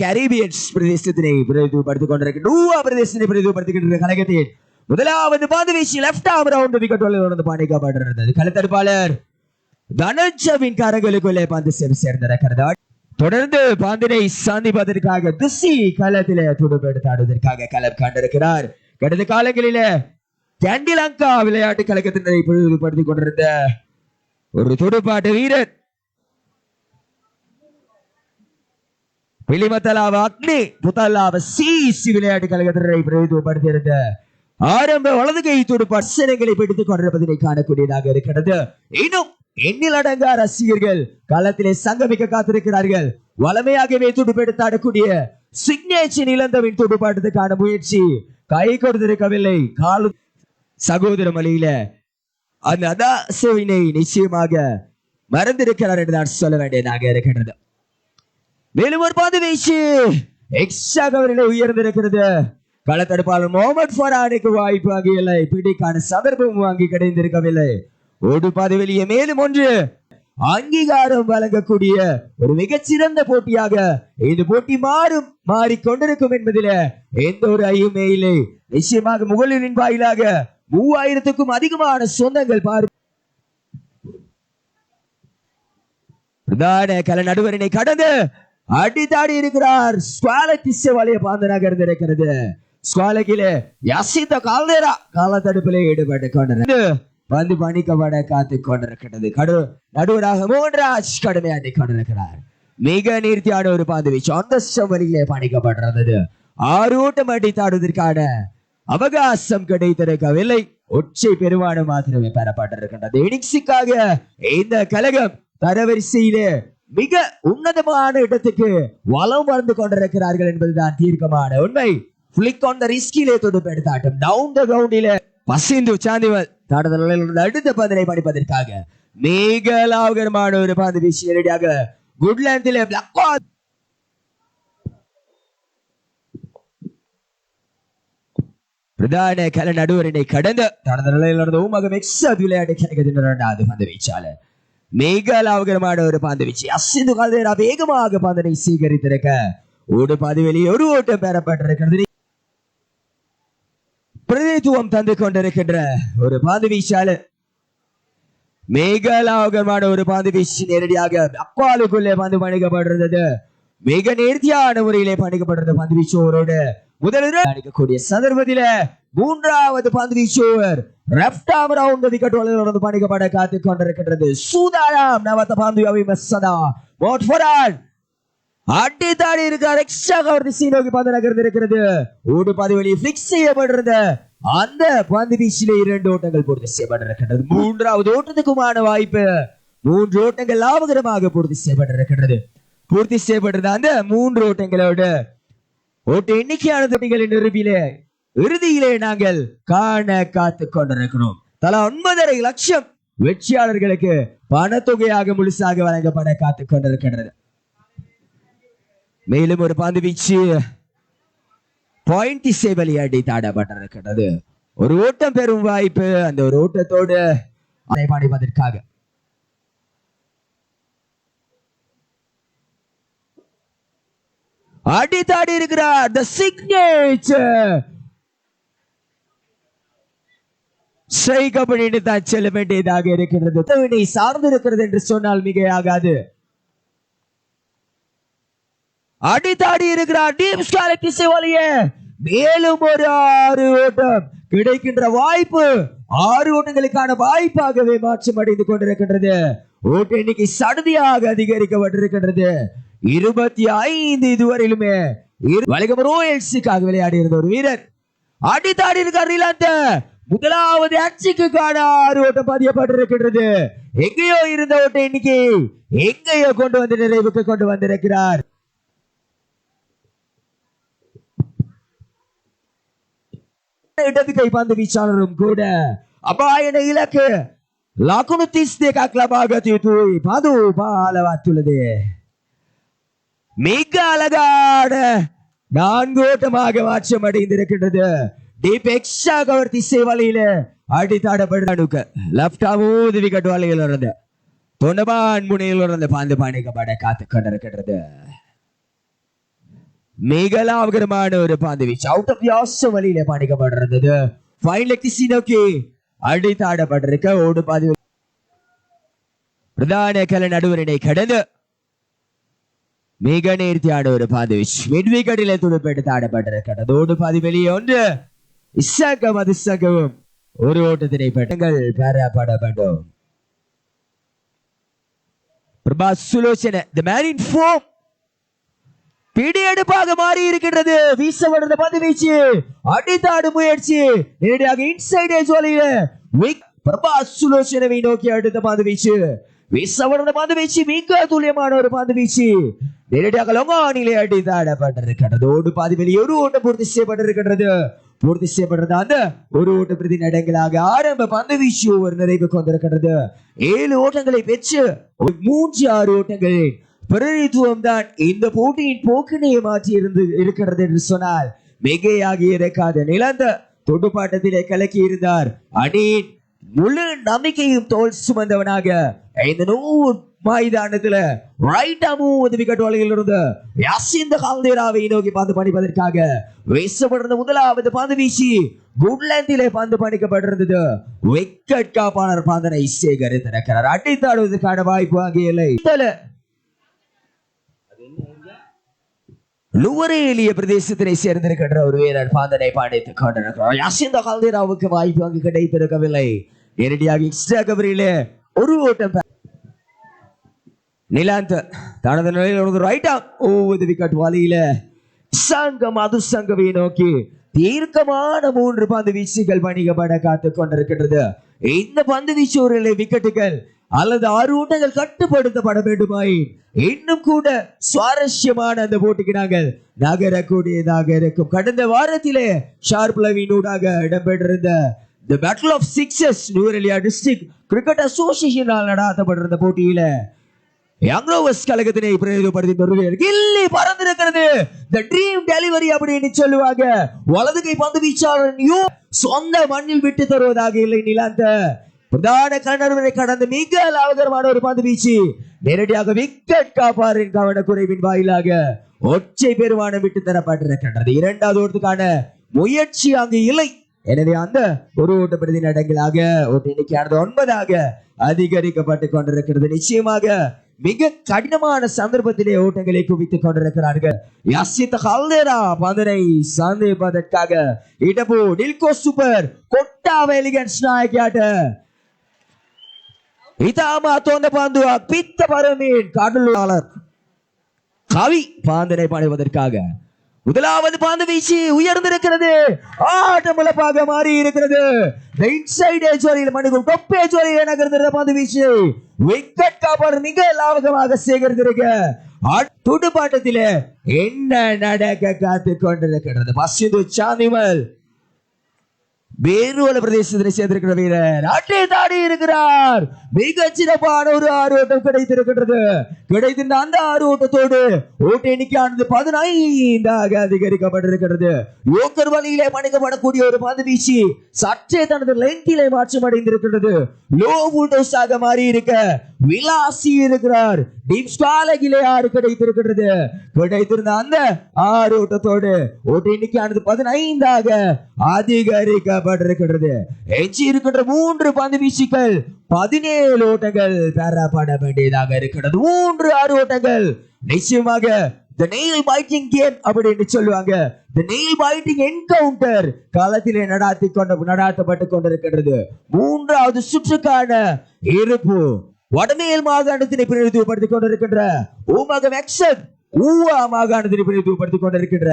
கரீபியன்ஸ் பிரதேசத்தினை பிரதிபடுத்திக் கொண்டிருக்கின்ற பிரதேசத்தினை பிரதிபடுத்துகின்ற கழகத்தில் முதலாவது பந்து வீச்சு லெப்ட் ஆம் ரவுண்ட் விக்கெட் தொடர்ந்து பாணிக்கப்படுகிறது. களத்தடுப்பாளர் தனஞ்சவின் கரங்களுக்குள்ளே பந்து சேர்ந்திருக்கிறது. தொடர்ந்து பந்தினை சந்திப்பதற்காக துசி களத்திலே துடுப்பெடுத்து ஆடுவதற்காக களம் கண்டிருக்கிறார். கடந்த காலங்களில கேண்டிலங்கா விளையாட்டு கழகத்தினரை பிரதிபடுத்திக் கொண்டிருந்த ஒரு துடுப்பாட்டு வீரர் பிலிமத்தலாவ அக்னி புத்தலாவ சிசி விளையாட்டு கழகத்தினரை பிரதிபடுத்தியிருந்த ஆரம்ப வலது கை துடுப்பாட்டங்களை பிடித்துக் கொண்டிருப்பதனை காணக்கூடியதாக இருக்கிறது. இன்னும் எண்ணில் அடங்கா ரசிகர்கள் களத்திலே சங்கமிக்க காத்திருக்கிறார்கள். வளமையாகவே துடுப்பெடுத்து ஆடக்கூடிய சிக்னேச்சர் இழந்தவின் துடுப்பாட்டத்துக்கான முயற்சி கை கொடுத்திருக்கவில்லை. கால சகோதர மலையில அந்த அதாசவினை நிச்சயமாக மறந்திருக்கிறார் என்று நான் சொல்ல வேண்டியதாக இருக்கின்றது. மேலும் ஒரு பந்து வீச்சு எக்ஸ்ட்ரா கவரிலே உயர்ந்திருக்கிறது. களத்தடுப்பாளர் முகமது ஃபரானுக்கு வாய்ப்பு வாங்கியவில்லை. பிடிக்கான சந்தர்ப்பம் வாங்கி கிடைத்திருக்கவில்லை. ஒரு பதவியிலேயே மேலும் ஒன்று அங்கீகாரம் வழங்கக்கூடிய ஒரு மிகச்சிறந்த போட்டியாக இந்த போட்டி மாறிக்கொண்டிருக்கும் என்பதில் எந்த ஒரு ஐயமே இல்லை. நிச்சயமாக முகலின் வாயிலாக 3000க்கும் அதிகமான சொந்தங்கள் பிரதான கல நடுவரினை கடந்து அடித்தாடி இருக்கிறார். வலைய பாந்து நகர்ந்திருக்கிறது. காலத்தடுப்பிலே ஈடுபட்டு கொண்டிருக்கிறது. வந்து பணிக்கப்பட காத்துக் கொண்டிருக்கிறது. நடுவராக மோகன்ராஜ் கடுமையாட்டி கொண்டிருக்கிறார். மிக நீர்த்தியான ஒரு பந்து வீச்சு அந்த வழியிலே பணிக்கப்படுறது. 6 ஓட்டம் அடித்தாடுவதற்கான அவகாசம் கிடைத்திருக்கவில்லை. ஒற்றை பெருமானம் மாத்திரமே பெறப்பட்டிருக்கின்றது. இனிங்ஸுக்காக இந்த கழகம் தரவரிசையிலே மிக உன்னதமான இடத்துக்கு வலம் வந்து கொண்டிருக்கிறார்கள் என்பதுதான் தீர்க்கமான உண்மை. பிளிக் on the ரிஸ்கிலே தொடுப்பு எடுத்தாட்டம் down the கிரவுண்டிலே Pasindu சாந்திவல் தடதலில் அடுத்த பந்தினை படிப்பதற்காக மிக லாபகரமான ஒரு பந்து வீசி நேரடியாக குட்லாந்திலே பிளாக் பிரதான கல நடுவரினை கடந்த தடதலில் நடந்த ஊமகம் எக்ஸாத் விளையாட்டு கிடைக்கின்ற இரண்டாவது பந்து வீச்சாளர் மிக லாபகரமான ஒரு பந்து வீச்சு அசிந்து கால்தேரா வேகமாக பந்தனை சீகரித்திருக்க ஒரு பதவியில் ஒரு ஓட்டம் பெறப்பட்டிருக்கிறது. பிரதித்துவம் தந்து கொண்டிருக்கின்ற ஒரு பந்து வீச்சாளர் மிக லாபகரமான ஒரு பந்து வீச்சு நேரடியாக அப்பாலுக்குள்ளே பந்து பணிக்கப்படுறது. மிக நேர்த்தியான முறையிலே பணிக்கப்படுறது பந்து வீச்சோரோடு முதலில் அடிக்கக்கூடிய சந்தர்ப்பத்தில மூன்றாவது பந்து வீச்சோர் லெஃப்ட் ஆர்ம் ரவுண்ட் விக்கெட் தொடர்ந்து பணிக்கப்பட காத்துக் கொண்டிருக்கின்றது. சூதாராம் நவத்த பந்து விமர்சனா மோட்ஃபரான் அடித்தாடி இருக்கிறார். எக்ஸ்ட்ரா கவர் திசை நோக்கி பந்து நகர்ந்திருக்கிறது. ஓடு பதவியில் பிளிக்ஸ் செய்யப்படுறது. அந்த பந்து வீச்சிலே 2 ஓட்டங்கள் பூர்த்தி செய்யப்பட்டிருக்கின்றது. மூன்றாவது ஓட்டத்துக்குமான வாய்ப்பு 3 ஓட்டங்கள் லாபகரமாக பூர்த்தி செய்யப்பட்டிருக்கின்றது. பூர்த்தி செய்யப்படுறது அந்த 3 ஓட்டங்களோடு ஓட்ட எண்ணிக்கையான தொட்டிகளின் இறுதியிலே நாங்கள் காண காத்துக் கொண்டிருக்கிறோம். தலா 9.5 லட்சம் வெற்றியாளர்களுக்கு பணத்தொகையாக முழுசாக வழங்கப்பட காத்துக் கொண்டிருக்கின்றது. மேலும் ஒரு பந்து வீச்சு பாயிண்ட் திசை வழியாடி தாடப்பட்டிருக்கிறது. ஒரு ஓட்டம் பெறும் வாய்ப்பு அந்த ஒரு ஓட்டத்தோடு பாடிப்பதற்காக அடித்தாடி இருக்கிறார். தி சிக்னேச்சர் செய்யப்பட்டு தான் செல்ல வேண்டியதாக இருக்கிறது. சார்ந்து இருக்கிறது என்று சொன்னால் மிகையாகாது. அடித்தாடி இருக்கிறார். டீம் ஸ்காலர் திசை வழியே மேலும் ஒரு 6 ஓட்டம் கிடைக்கின்ற வாய்ப்பு 6 ஓட்டங்களுக்கான வாய்ப்பாகவே மாற்றம் அடைந்து கொண்டிருக்கின்றது. ஓட்ட எண்ணிக்கை சடுதியாக அதிகரிக்கப்பட்டிருக்கின்றது. 25 இதுவரையிலுமே வலிகம் ரோயல்ஸுக்காக விளையாடி இருந்த ஒரு வீரர் அடித்தாடி இருக்கார். முதலாவது ஆட்சிக்கான 6 ஓட்டம் பதியப்பட்டிருக்கின்றது. எங்கேயோ இருந்த ஓட்ட எண்ணிக்கை எங்கேயோ கொண்டு வந்து நிறைவுக்கு கொண்டு வந்திருக்கிறார். இடது கை பந்து வீச்சாளரும் கூட அபாயன இலக்கு லாக்குனுத்திஸ் தேக்காக்லபாக தூய் பாது பாலவாத்துள்ளது. மிக அழகான 4 ஓட்டமாக மாற்றம் அடைந்திருக்கின்றது. டீப் எக்ஸ்ட்ரா கவர் திசை வழியில அடித்தாடப்படுற லெப்ட் ஆமூது விக்கெட் வலையில் இருந்து தொண்டபான் முனையில் இருந்து பாந்து பாணிக்கப்பட காத்துக் கொண்டிருக்கின்றது. மிக லாபகரமான ஒரு பந்து வீச்சு அவுட் ஆஃப் யாச வழியில பாணிக்கப்படுறது. ஃபைனல் திசை நோக்கி அடித்தாடப்பட்டிருக்க ஓடு பாதி பிரதான கல நடுவரினை கடந்து மிக நேர்த்தியான ஒரு பந்து வீச்சு மிட் விக்கெட்டிலே துடுப்பெடுத்து ஆடப்பட்டிருக்கிறது. ஓடு பாதி வெளியே ஒன்று இசங்கம் அது சங்கமும் ஒரு ஓட்டத்தினை பெற்றங்கள் பெறப்பட வேண்டும். Prabha Sulochana the man in form பிடியெடுப்பாக மாறி இருக்கின்றது. வீசப்படுற பந்து வீச்சு அடித்தாடு முயற்சி நேரடியாக இன்சைட் ஏஜ் வழியில பிரபா சுலோச்சனவை நோக்கி அடுத்த பந்து வீச்சு வீசப்படுற பந்து வீச்சு மிக துல்லியமான ஒரு பந்து வீச்சு நேரடியாக லொங்கானிலே அடித்தாடப்பட்டிருக்கிறது. ஓடு பாதி வெளியே ஒரு ஓட்டம் பூர்த்தி செய்யப்பட்டிருக்கின்றது. பூர்த்தி செய்யப்படுறது அந்த ஒரு ஓட்ட பிரதி நடங்களாக ஆரம்ப பந்து வீச்சு ஒரு நிறைவு கொண்டிருக்கிறது. 7 ஓட்டங்களை பெற்று 3-6 ஓட்டங்கள் பிரதித்துவம் தான் இந்த போட்டியின் போக்கினை மாற்றி இருக்கிறது என்று சொன்னால் மிகையாகி இருக்காது. நிலந்த தொடுப்பாட்டத்திலே கலக்கி இருந்தார். அணியின் முழு நம்பிக்கையும் தோல் சுமந்தவனாக இந்த 100 மைதானத்துல ரைட்டா விக்கெட் வலையில் இருந்து யசிந்த கால்தேராவை நோக்கி பந்து பணிப்பதற்காக வீசப்படுற முதலாவது பந்து வீசி குட்லாந்திலே பந்து பணிக்கப்பட்டிருந்தது. விக்கெட் காப்பாளர் பந்தனை சேகரித்திருக்கிறார். அடித்தாடுவதற்கான வாய்ப்பு அங்கே இல்லை. லுவரேலிய பிரதேசத்தினை சேர்ந்திருக்கின்ற ஒரு வீரர் பாந்தனை பாடித்துக் கொண்டிருக்கிறார். யசிந்த கால்தேராவுக்கு வாய்ப்பு அங்கு கிடைத்திருக்கவில்லை. நேரடியாக எக்ஸ்ட்ரா கவரியிலே ஒரு ஓட்டம் நிலாந்த தனது நிலையில் ரைட்டா விக்கெட் வலையில சங்கம் அது சங்கவை நோக்கி தீர்க்கமான 3 பந்து வீச்சுகள் பணிக்கப்பட காத்துக் கொண்டிருக்கின்றது. இந்த பந்து வீச்சு ஒரு விக்கெட்டுகள் அல்லது 6 ஓட்டங்கள் கட்டுப்படுத்தப்பட வேண்டுமாய் இன்னும் கூட சுவாரஸ்யமான அந்த போட்டிக்கு நாங்கள் நகரக்கூடியதாக இருக்கும். கடந்த வாரத்திலே sharp லவினூடாக இடம்பெற்றிருந்த The Battle of Sixes Nuwara Eliya district cricket அசோசியேஷனால் நடத்தப்பட்டிருந்த போட்டியில young Rovers கழகத்தினை பிரதிநிதிப்படுத்தி Ghilli பறந்திருக்கிறது. The dream delivery அப்படின்னு சொல்லுவாங்க. வலது கை பந்து வீச்சாளர் சொந்த மண்ணில் விட்டு தருவதாக இல்லை. நிலாந்த பிரதான கண்ணர்வரை கடந்து மிக லாபகரமான ஒரு பந்து வீச்சு நேரடியாக விக்கெட் காப்பாரின் கவனக்குறைவின் வாயிலாக ஒற்றை பெருமானம் விட்டு தரப்பட்டிருக்கின்றது. 2வது ஓட்டத்துக்கான முயற்சி அங்கு இல்லை. எனவே அந்த ஒரு ஓட்ட பிரதி நடங்களாக ஓட்ட எண்ணிக்கையானது 9ஆக அதிகரிக்கப்பட்டுக் கொண்டிருக்கிறது. நிச்சயமாக மிக கடினமான சந்தர்ப்பத்திலே ஓட்டங்களை குவித்துக் கொண்டிருக்கிறார்கள். யசிந்த கால்தேரா பந்தனை சந்திப்பதற்காக இடபோ டில்கோ சூப்பர் கொட்டாவ எலிகன்ஸ் நாயகியாட்ட இதாமா தோந்த பாந்து பித்த பரமீன் காடலாளர் கவி பாந்தனை பாடுவதற்காக முதலாவது பந்து வீச்சு உயர்ந்திருக்கிறது. ஆட்டமுழப்பாக மாறி இருக்கிறது. இன்சைட் ஏஜ் வரையில் மணிக்கும் டொப் ஏஜ் வரையில் நகர்ந்திருந்த பந்து வீச்சு விக்கெட் காப்பாளர் மிக லாபகமாக சேகரித்திருக்க துடுப்பாட்டத்திலே என்ன நடக்க காத்துக் கொண்டிருக்கிறது. பசிந்து சாந்திமல் வேறுவல பிரதேசத்தில் சேர்ந்திருக்கிற வீரர் அட்டை தாடி இருக்கிறார். மிக சிறப்பான ஒரு 6 ஓட்டம் கிடைத்திருக்கிறது. கிடைத்திருந்த அந்த 6 ஓட்டத்தோடு ஓட்ட எண்ணிக்கையானது 15ஆக அதிகரிக்கப்பட்டிருக்கிறது. யோக்கர் வழியிலே பணிக்கப்படக்கூடிய ஒரு பந்து வீச்சு சற்றே தனது லெங்கிலே மாற்றம் அடைந்திருக்கிறது. லோ வுல்டோஸாக மாறி இருக்க விலாசி இருக்கிறார். டீப் ஸ்டாலகிலே 6 கிடைத்திருக்கிறது. கிடைத்திருந்த அந்த 6 ஓட்டத்தோடு ஓட்ட எண்ணிக்கையானது 15ஆக அதிகரிக்கப்பட்டிருக்கிறது. எஞ்சி இருக்கின்ற 3 பந்து வீச்சுகள் 17 ஓட்டங்கள் பெறப்பட வேண்டியதாக இருக்கிறது. 3-6 ஓட்டங்கள் நிச்சயமாக the nail biting game அப்படின்னு சொல்லுவாங்க. the nail biting encounter காலத்திலே நடாத்தப்பட்டு கொண்டிருக்கிறது. 3வது சுற்றுக்கான இருப்பு வடமேல் மாகாணத்தினை பிரதிநிதித்துவப்படுத்திக் கொண்டிருக்கின்ற ஊமகம் எக்ஸன் ஊவா மாகாணத்தினை பிரதிநிதித்துவப்படுத்திக் கொண்டிருக்கின்ற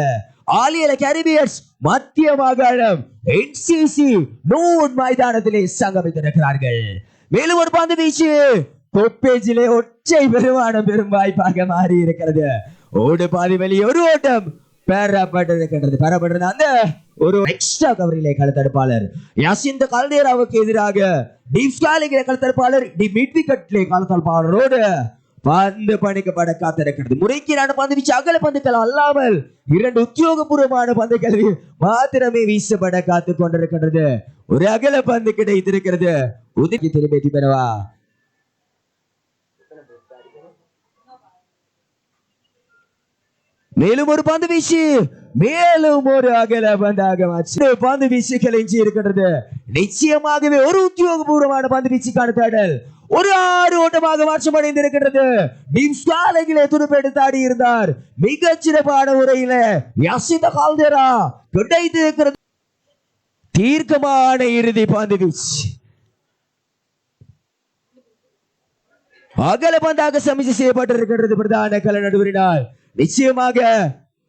ஆலியல கேரிபியர்ஸ் மத்திய மாகாணம் என்சிசி நூன் மைதானத்திலே சங்கமித்திருக்கிறார்கள். மேலும் ஒரு பந்து வீச்சு தொப்பேஜிலே ஒற்றை பெருமானம் பெரும் வாய்ப்பாக மாறி இருக்கிறது. ஓடு பாதி வெளியே ஒரு ஓட்டம் பெறப்பட்டிருக்கின்றது. அந்த ஒரு எக்ஸ்ட்ரா கவரிலே களத்தடுப்பாளர் யசிந்த கால்தேராவுக்கு எதிராக டீப் ஸ்டாலிங்கிலே களத்தடுப்பாளர் டி மிட் விக்கெட்லே களத்தடுப்பாளரோடு பந்து பணிக்கப்பட காத்திருக்கிறது. முறைக்கீடான பந்து வீச்சு அகல பந்துக்கள் அல்லாமல் 2 உத்தியோகபூர்வமான பந்துகள் மாத்திரமே வீசப்பட காத்துக் கொண்டிருக்கின்றது. ஒரு அகல பந்து கிடைத்திருக்கிறது. உதவி திரும்பி பெறவா மேலும் ஒரு பந்து வீச்சு, மேலும் ஒரு அகல பந்தாக மாற்றி பந்து வீச்சுகள் எஞ்சி இருக்கின்றது. நிச்சயமாகவே ஒரு உத்தியோகபூர்வமான பந்து வீச்சுக்கான தேடல் ஒரு 6 ஓட்டமாக மாற்றமடைந்திருக்கின்றது. துடுப்பெடுத்து ஆடி இருந்தார். மிகச் சிறப்பான முறையில யசித கால்தேரா கிடைத்திருக்கிறது. தீர்க்கமான இறுதி பந்து வீச்சு அகல பந்தாக சமிச்சை செய்யப்பட்டிருக்கிறது பிரதான கல நடுவரினால். நிச்சயமாக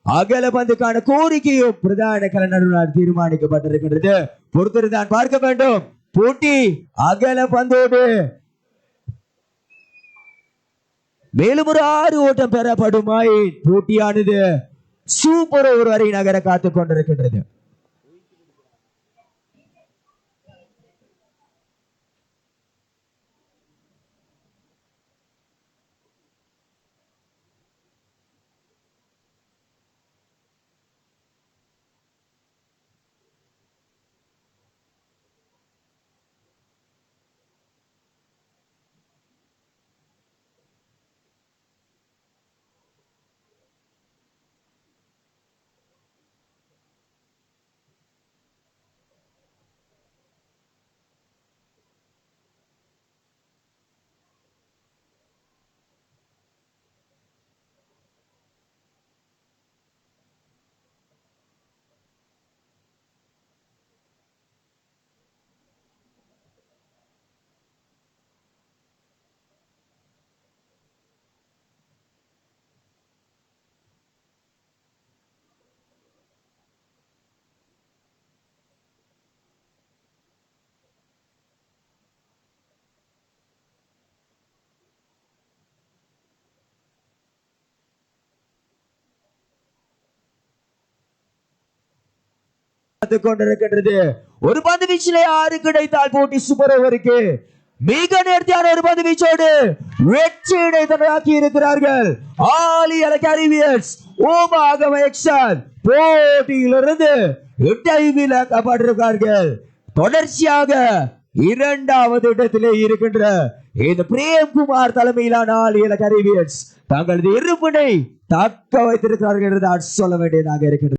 அகல பந்துக்கான கோரிக்கையும் பிரதான கல நடுவரால் தீர்மானிக்கப்பட்டிருக்கிறது. பொறுத்திருந்தான் பார்க்க வேண்டும். போட்டி அகல பந்தோடு மேலும் ஒரு 6 ஓட்டம் பெறப்படுமாய் போட்டியானது சூப்பர் ஓவர் வரை நகர காத்துக் கொண்டிருக்கின்றது. கொண்டிருக்கின்றது. ஒரு பந்து வீச்சிலே 6 கிடைத்தால் போட்டி சூப்பர் ஓவருக்கு. மிக நேர்த்தியான ஒரு பந்து வீச்சோடு வெற்றியை தனதாக்கி இருக்கிறார்கள் ஆலி அல கேரிபியன்ஸ். போட்டியிலிருந்து விலக்கப்பட்டிருக்கிறார்கள். தொடர்ச்சியாக 2வது இடத்திலே இருக்கின்ற இந்த பிரேம்குமார் தலைமையிலான ஆலி அல கேரிபியன்ஸ் தங்களது இருப்பினை தக்க வைத்திருக்கிறார்கள் என்று சொல்ல வேண்டியதாக இருக்கிறது.